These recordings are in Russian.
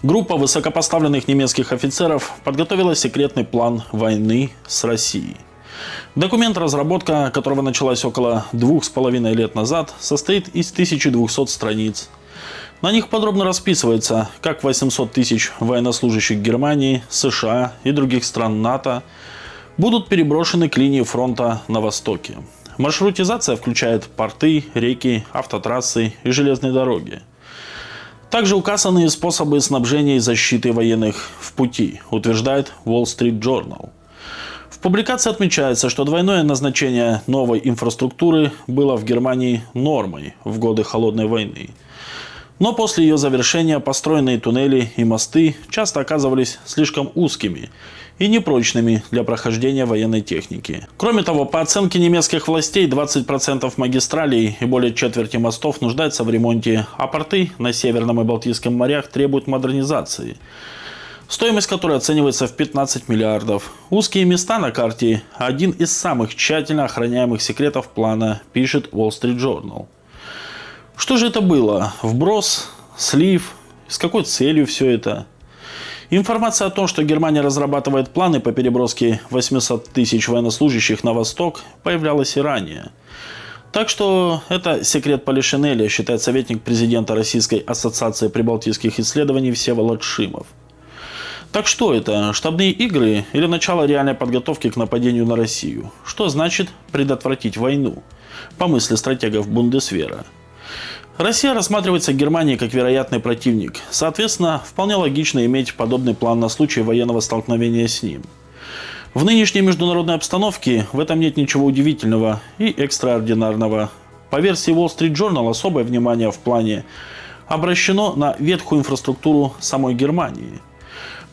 Группа высокопоставленных немецких офицеров подготовила секретный план войны с Россией. Документ, разработка которого началась около 2,5 лет назад, состоит из 1200 страниц. На них подробно расписывается, как 800 тысяч военнослужащих Германии, США и других стран НАТО будут переброшены к линии фронта на востоке. Маршрутизация включает порты, реки, автотрассы и железные дороги. Также указаны способы снабжения и защиты военных в пути, утверждает Wall Street Journal. В публикации отмечается, что двойное назначение новой инфраструктуры было в Германии нормой в годы Холодной войны. Но после ее завершения построенные туннели и мосты часто оказывались слишком узкими и непрочными для прохождения военной техники. Кроме того, по оценке немецких властей, 20% магистралей и более четверти мостов нуждаются в ремонте, а порты на Северном и Балтийском морях требуют модернизации, стоимость которой оценивается в 15 миллиардов. Узкие места на карте – один из самых тщательно охраняемых секретов плана, пишет Wall Street Journal. Что же это было? Вброс? Слив? С какой целью все это? Информация о том, что Германия разрабатывает планы по переброске 800 тысяч военнослужащих на восток, появлялась и ранее. Так что это секрет Полишинеля, считает советник президента Российской ассоциации прибалтийских исследований Всеволод Шимов. Так что это? Штабные игры или начало реальной подготовки к нападению на Россию? Что значит предотвратить войну? По мысли стратегов Бундесвера. Россия рассматривается Германией как вероятный противник. Соответственно, вполне логично иметь подобный план на случай военного столкновения с ним. В нынешней международной обстановке в этом нет ничего удивительного и экстраординарного. По версии Wall Street Journal, особое внимание в плане обращено на ветхую инфраструктуру самой Германии.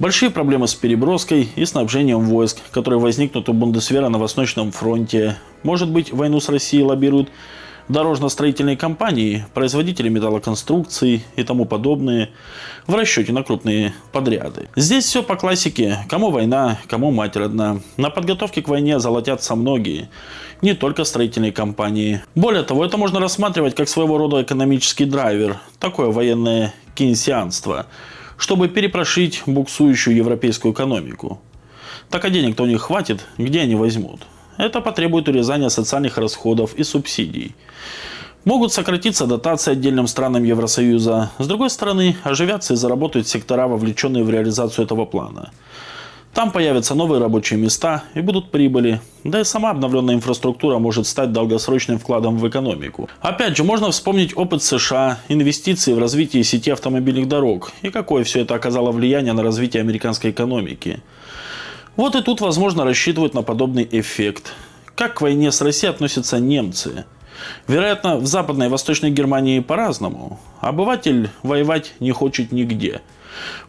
Большие проблемы с переброской и снабжением войск, которые возникнут у Бундесвера на Восточном фронте. Может быть, войну с Россией лоббируют дорожно-строительные компании, производители металлоконструкций и тому подобное в расчете на крупные подряды. Здесь все по классике. Кому война, кому мать родна. На подготовке к войне золотятся многие, не только строительные компании. Более того, это можно рассматривать как своего рода экономический драйвер, такое военное кейнсианство, чтобы перепрошить буксующую европейскую экономику. Так а денег-то у них хватит, где они возьмут? Это потребует урезания социальных расходов и субсидий. Могут сократиться дотации отдельным странам Евросоюза. С другой стороны, оживятся и заработают сектора, вовлеченные в реализацию этого плана. Там появятся новые рабочие места и будут прибыли. Да и сама обновленная инфраструктура может стать долгосрочным вкладом в экономику. Опять же, можно вспомнить опыт США, инвестиции в развитие сети автомобильных дорог и какое все это оказало влияние на развитие американской экономики. Вот и тут возможно рассчитывать на подобный эффект. Как к войне с Россией относятся немцы? Вероятно, в Западной и Восточной Германии по-разному. Обыватель воевать не хочет нигде.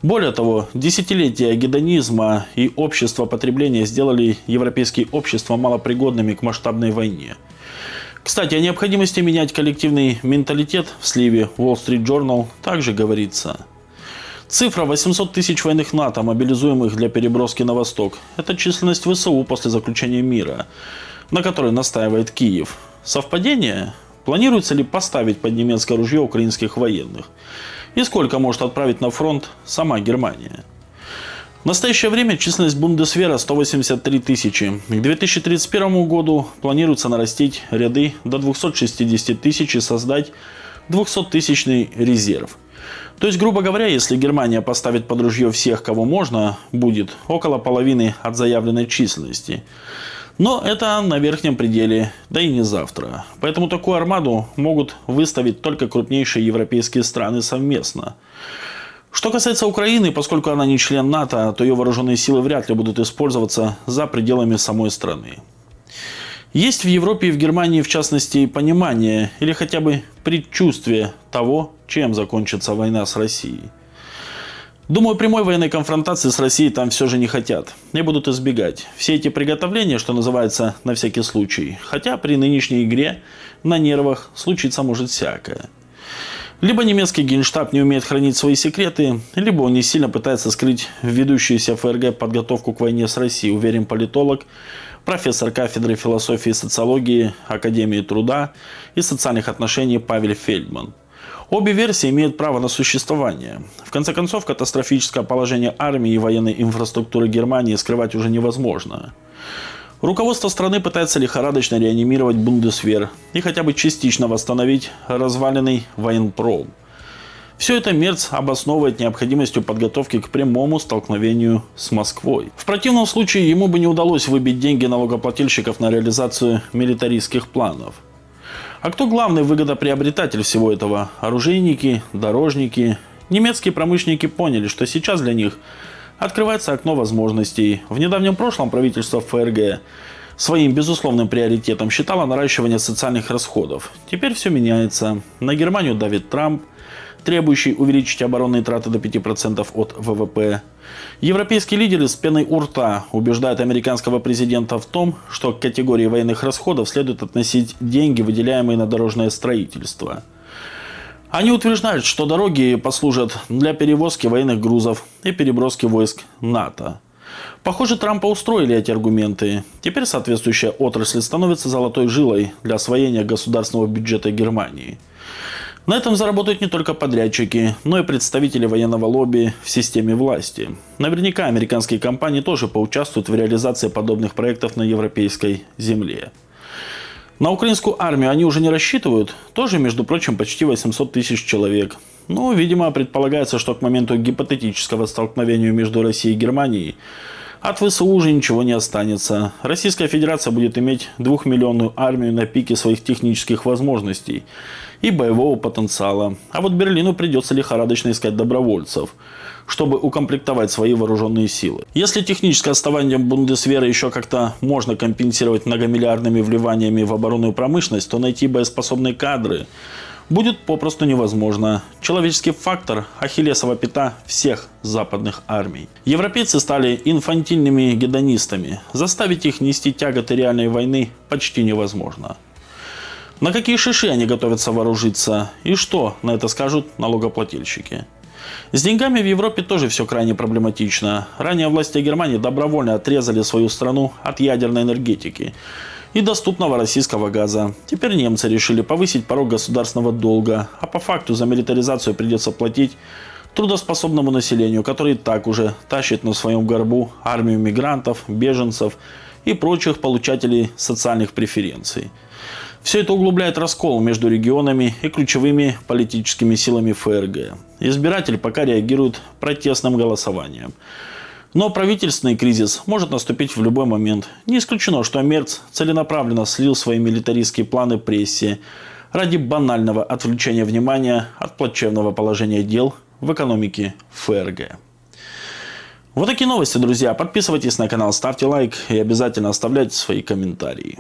Более того, десятилетия гедонизма и общества потребления сделали европейские общества малопригодными к масштабной войне. Кстати, о необходимости менять коллективный менталитет в сливе Wall Street Journal также говорится. Цифра 800 тысяч военных НАТО, мобилизуемых для переброски на восток, это численность ВСУ после заключения мира, на которой настаивает Киев. Совпадение? Планируется ли поставить под немецкое ружье украинских военных? И сколько может отправить на фронт сама Германия? В настоящее время численность Бундесвера 183 тысячи. К 2031 году планируется нарастить ряды до 260 тысяч и создать 200-тысячный резерв. То есть, грубо говоря, если Германия поставит под ружье всех, кого можно, будет около половины от заявленной численности. Но это на верхнем пределе, да и не завтра. Поэтому такую армаду могут выставить только крупнейшие европейские страны совместно. Что касается Украины, поскольку она не член НАТО, то ее вооруженные силы вряд ли будут использоваться за пределами самой страны. Есть в Европе и в Германии, в частности, понимание или хотя бы предчувствие того, чем закончится война с Россией. Думаю, прямой военной конфронтации с Россией там все же не хотят и будут избегать. Все эти приготовления, что называется, на всякий случай. Хотя при нынешней игре на нервах случиться может всякое. Либо немецкий генштаб не умеет хранить свои секреты, либо он не сильно пытается скрыть ведущуюся ФРГ подготовку к войне с Россией, уверен политолог, профессор кафедры философии и социологии Академии труда и социальных отношений Павел Фельдман. Обе версии имеют право на существование. В конце концов, катастрофическое положение армии и военной инфраструктуры Германии скрывать уже невозможно. Руководство страны пытается лихорадочно реанимировать Бундесвер и хотя бы частично восстановить разваленный военпром. Все это Мерц обосновывает необходимостью подготовки к прямому столкновению с Москвой. В противном случае ему бы не удалось выбить деньги налогоплательщиков на реализацию милитаристских планов. А кто главный выгодоприобретатель всего этого? Оружейники, дорожники. Немецкие промышленники поняли, что сейчас для них открывается окно возможностей. В недавнем прошлом правительство ФРГ своим безусловным приоритетом считало наращивание социальных расходов. Теперь все меняется. На Германию давит Трамп, требующий увеличить оборонные траты до 5% от ВВП. Европейские лидеры с пеной у рта убеждают американского президента в том, что к категории военных расходов следует относить деньги, выделяемые на дорожное строительство. Они утверждают, что дороги послужат для перевозки военных грузов и переброски войск НАТО. Похоже, Трампа устроили эти аргументы. Теперь соответствующая отрасль становится золотой жилой для освоения государственного бюджета Германии. На этом заработают не только подрядчики, но и представители военного лобби в системе власти. Наверняка американские компании тоже поучаствуют в реализации подобных проектов на европейской земле. На украинскую армию они уже не рассчитывают, тоже, между прочим, почти 800 тысяч человек. Но, видимо, предполагается, что к моменту гипотетического столкновения между Россией и Германией от ВСУ уже ничего не останется. Российская Федерация будет иметь 2-миллионную армию на пике своих технических возможностей и боевого потенциала. А вот Берлину придется лихорадочно искать добровольцев, чтобы укомплектовать свои вооруженные силы. Если техническое отставание Бундесвера еще как-то можно компенсировать многомиллиардными вливаниями в оборонную промышленность, то найти боеспособные кадры будет попросту невозможно. Человеческий фактор – ахиллесова пята всех западных армий. Европейцы стали инфантильными гедонистами. Заставить их нести тяготы реальной войны почти невозможно. На какие шиши они готовятся вооружиться? И что на это скажут налогоплательщики? С деньгами в Европе тоже все крайне проблематично. Ранее власти Германии добровольно отрезали свою страну от ядерной энергетики и доступного российского газа. Теперь немцы решили повысить порог государственного долга, а по факту за милитаризацию придется платить трудоспособному населению, который и так уже тащит на своем горбу армию мигрантов, беженцев и прочих получателей социальных преференций. Все это углубляет раскол между регионами и ключевыми политическими силами ФРГ. Избиратели пока реагируют протестным голосованием. Но правительственный кризис может наступить в любой момент. Не исключено, что Мерц целенаправленно слил свои милитаристские планы прессе ради банального отвлечения внимания от плачевного положения дел в экономике ФРГ. Вот такие новости, друзья. Подписывайтесь на канал, ставьте лайк и обязательно оставляйте свои комментарии.